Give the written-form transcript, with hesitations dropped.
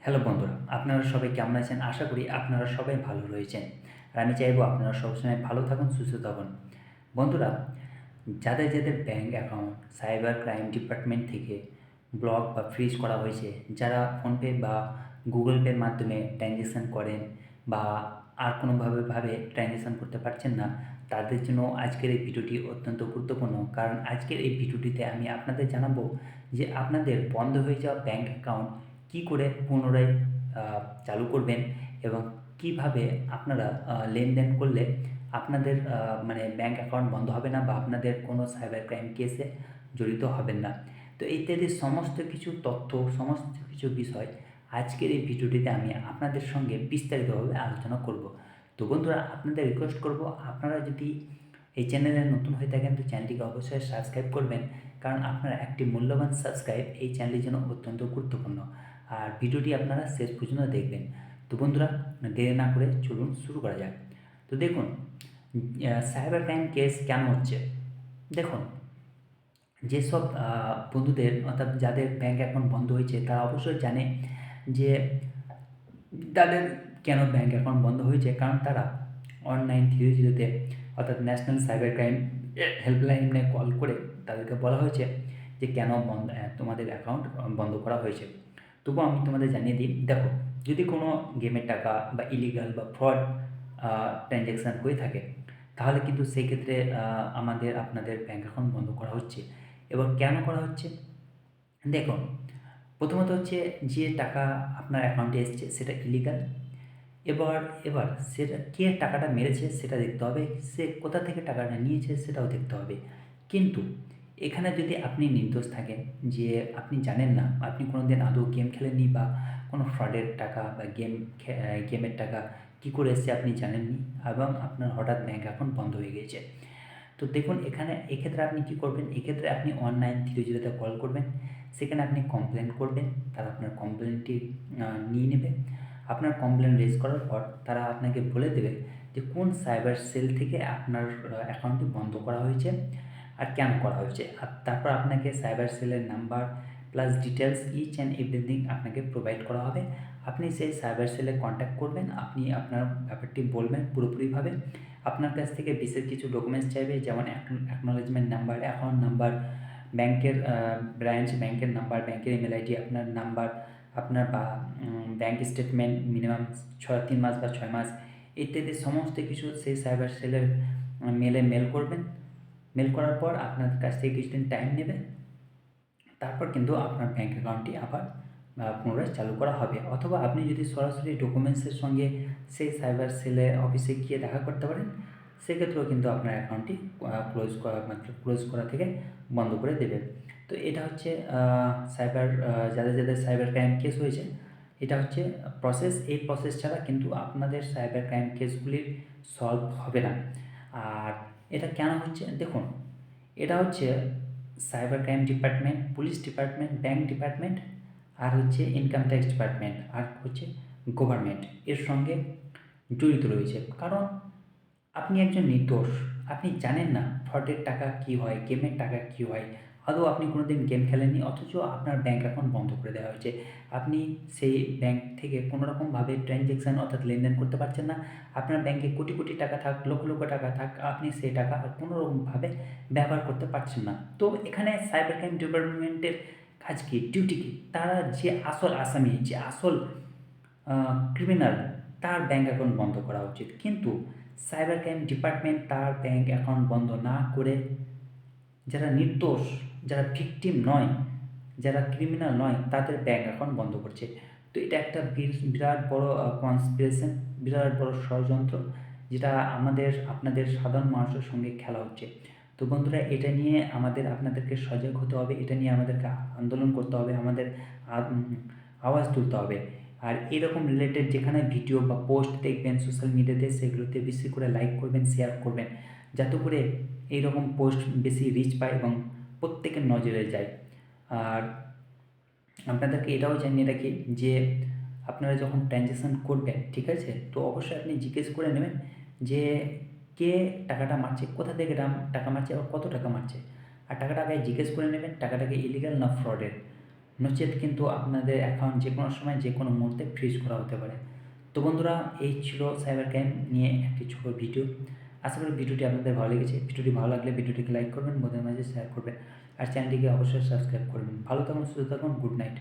Hello বন্ধুরা, আপনারা সবাই কেমন আছেন? আশা করি আপনারা সবাই ভালো রয়েছেন। আর আমি চাইবো আপনারা সবসময় ভালো থাকুন, সুস্থ থাকুন। বন্ধুরা, যাদের bank account cyber crime department থেকে ব্লক বা ফ্রিজ করা হয়েছে, যারা ফোনপে বা গুগল পের মাধ্যমে ট্রানজ্যাকশান করেন বা আর কোনোভাবে ট্রানজ্যাকশান করতে পারছেন না, তাদের জন্য আজকের এই ভিডিওটি অত্যন্ত গুরুত্বপূর্ণ। কারণ আজকের এই ভিডিওটিতে আমি আপনাদের জানাবো যে আপনাদের বন্ধ হয়ে যাওয়া ব্যাঙ্ক অ্যাকাউন্ট কী করে পুনরায় চালু করবেন এবং কিভাবে আপনারা লেনদেন করলে আপনাদের মানে ব্যাঙ্ক অ্যাকাউন্ট বন্ধ হবে না বা আপনাদের কোনো সাইবার ক্রাইম কেসে জড়িত হবেন না। তো ইত্যাদি সমস্ত কিছু তথ্য, সমস্ত কিছু বিষয় আজকের এই ভিডিওটিতে আমি আপনাদের সঙ্গে বিস্তারিতভাবে আলোচনা করব। তো বন্ধুরা, আপনাদের রিকোয়েস্ট করব, আপনারা যদি এই চ্যানেলে নতুন হয়ে থাকেন তো চ্যানেলটিকে অবশ্যই সাবস্ক্রাইব করবেন, কারণ আপনার একটি মূল্যবান সাবস্ক্রাইব এই চ্যানেলের জন্য অত্যন্ত গুরুত্বপূর্ণ। আর ভিডিওটি আপনারা শেষ পর্যন্ত দেখবেন। তো বন্ধুরা, দেরি না করে চলুন শুরু করা যাক। তো দেখুন, সাইবার ক্রাইম কেস কেন হচ্ছে? দেখুন, যেসব বন্ধুদের অর্থাৎ যাদের ব্যাঙ্ক অ্যাকাউন্ট বন্ধ হয়েছে তারা অবশ্যই জানে যে তাদের কেন ব্যাঙ্ক অ্যাকাউন্ট বন্ধ হয়েছে। কারণ তারা অনলাইন 303-তে অর্থাৎ ন্যাশনাল সাইবার ক্রাইম হেল্পলাইনে কল করে তাদেরকে বলা হয়েছে যে কেন তোমাদের অ্যাকাউন্ট বন্ধ করা হয়েছে। তবুও আমি তোমাদের জানিয়ে দিই, দেখো, যদি কোনো গেমের টাকা বা ইলিগাল বা ফ্রড ট্রানজ্যাকশান হয়ে থাকে, তাহলে কিন্তু সেই ক্ষেত্রে আপনাদের ব্যাঙ্ক অ্যাকাউন্ট বন্ধ করা হচ্ছে। এবার কেন করা হচ্ছে? দেখুন, প্রথমত হচ্ছে যে টাকা আপনার অ্যাকাউন্টে এসছে সেটা ইলিগাল। এবার এবার সেটা কে টাকাটা মেরেছে সেটা দেখতে হবে, সে কোথা থেকে টাকাটা নিয়েছে সেটাও দেখতে হবে। কিন্তু এখানে যদি আপনি নির্দোষ থাকেন, যে আপনি জানেন না, আপনি কোনো দিন আদৌ গেম খেলেননি বা কোনো ফ্রডের টাকা বা গেমের টাকা কী করে এসছে আপনি জানেননি, এবং আপনার হঠাৎ ব্যাঙ্ক অ্যাকাউন্ট বন্ধ হয়ে গিয়েছে। তো দেখুন, এক্ষেত্রে আপনি কী করবেন? এক্ষেত্রে আপনি অনলাইন 303-তে কল করবেন, সেখানে আপনি কমপ্লেন করবেন, তারা আপনার কমপ্লেনটি নিয়ে নেবে। আপনার কমপ্লেন রেজ করার পর তারা আপনাকে বলে দেবে যে কোন সাইবার সেল থেকে আপনার অ্যাকাউন্টটি বন্ধ করা হয়েছে আর কেন করা হয়েছে। আর তারপর আপনাকে সাইবার সেলের number plus details each and everything আপনাকে প্রোভাইড করা হবে। আপনি সেই সাইবার সেলে কন্ট্যাক্ট করবেন, আপনি আপনার ব্যাপারটি বলবেন পুরোপুরিভাবে। আপনার কাছ থেকে বিশেষ কিছু ডকুমেন্টস চাইবে, যেমন অ্যাকনোলেজমেন্ট নাম্বার, অ্যাকাউন্ট নাম্বার, ব্যাংকের ব্রাঞ্চ, ব্যাংকের নাম্বার, ব্যাংকের ইমেল আইডি, আপনার নাম্বার, আপনার বা ব্যাঙ্ক স্টেটমেন্ট মিনিমাম 3 মাস বা 6 মাস ইত্যাদি সমস্ত কিছু সেই সাইবার সেলের মেল করবেন। মেল করার পর আপনার কাছ থেকে কিছুদিন টাইম নেবে, তারপর কিন্তু আপনার ব্যাঙ্ক অ্যাকাউন্টটি আবার পুনরায় চালু করা হবে। অথবা আপনি যদি সরাসরি ডকুমেন্টসের সঙ্গে সেই সাইবার সেলে অফিসে গিয়ে দেখা করতে পারেন, সেক্ষেত্রেও কিন্তু আপনার অ্যাকাউন্টটি ক্লোজ করা থেকে বন্ধ করে দেবে। তো এটা হচ্ছে যাদের সাইবার ক্রাইম কেস হয়েছে, এটা হচ্ছে প্রসেস। এই প্রসেস ছাড়া কিন্তু আপনাদের সাইবার ক্রাইম কেসগুলির সলভ হবে না। আর এটা কেন হচ্ছে? দেখুন, এটা হচ্ছে cyber crime department, police department, bank department, আর হচ্ছে ইনকাম ট্যাক্স ডিপার্টমেন্ট, আর হচ্ছে গভর্নমেন্ট এর সঙ্গে জড়িত রয়েছে। কারণ আপনি একজন নির্দোষ, আপনি জানেন না ফ্রডের টাকা কী হয়, গেমের টাকা কী হয়। আদৌ আপনি কোনো দিন গেম খেলেননি, অথচ আপনার ব্যাঙ্ক অ্যাকাউন্ট বন্ধ করে দেওয়া হয়েছে। আপনি সেই ব্যাঙ্ক থেকে কোনোরকমভাবে ট্রানজ্যাকশান অর্থাৎ লেনদেন করতে পারছেন না। আপনার ব্যাঙ্কে কোটি কোটি টাকা থাক, লক্ষ লক্ষ টাকা থাক, আপনি সেই টাকা আর কোনোরকমভাবে ব্যবহার করতে পারছেন না। তো এখানে সাইবার ক্রাইম ডিপার্টমেন্টের কাজ কী, ডিউটি কী? তারা যে আসল আসামি, যে আসল ক্রিমিনাল, তার ব্যাঙ্ক অ্যাকাউন্ট বন্ধ করা উচিত। কিন্তু সাইবার ক্রাইম ডিপার্টমেন্ট তার ব্যাঙ্ক অ্যাকাউন্ট বন্ধ না করে যারা নির্দোষ, যারা ভিকটিম নয়, যারা ক্রিমিনাল নয়, তাদের ব্যাঙ্ক অ্যাকাউন্ট বন্ধ করছে। তো এটা একটা বিরাট বড় কনস্পিরেশন, বিরাট বড় ষড়যন্ত্র, যেটা আপনাদের সাধারণ মানুষের সঙ্গে খেলা হচ্ছে। তো বন্ধুরা, এটা নিয়ে আপনাদেরকে সজাগ হতে হবে, এটা নিয়ে আমাদেরকে আন্দোলন করতে হবে, আমাদের আওয়াজ তুলতে হবে। আর এরকম রিলেটেড যেখানে ভিডিও বা পোস্ট দেখবেন সোশ্যাল মিডিয়াতে, সেগুলোতে বেশি করে লাইক করবেন, শেয়ার করবেন, যাতে করে এইরকম পোস্ট বেশি রিচ পায় এবং প্রত্যেকের নজরে যায়। আর আপনাদেরকে এটাও জানিয়ে রাখি যে আপনারা যখন ট্রানজ্যাকশান করবেন, ঠিক আছে, তো অবশ্যই আপনি জিজ্ঞেস করে নেবেন যে কে টাকাটা মারছে, কোথা থেকে টাকা মারছে, আর কত টাকা মারছে। আর টাকাটা আগে জিজ্ঞেস করে নেবেন টাকাটা কি ইলিগাল না ফ্রডের। নচেত কিন্তু আপনাদের অ্যাকাউন্ট যে কোনো সময় যে কোনো মুহূর্তে ফ্রিজ করা হতে পারে। তো বন্ধুরা, এই ছিল সাইবার ক্রাইম নিয়ে একটি ছোট ভিডিও। আশা করি ভিডিওটি আপনাদের ভালো লেগেছে। ভিডিওটি ভালো লাগলে ভিডিওটিকে লাইক করবেন, বন্ধুদের মাঝে শেয়ার করবেন আর চ্যানেলটিকে অবশ্যই সাবস্ক্রাইব করবেন। ভালো থাকুন, সুস্থ থাকুন, গুড নাইট।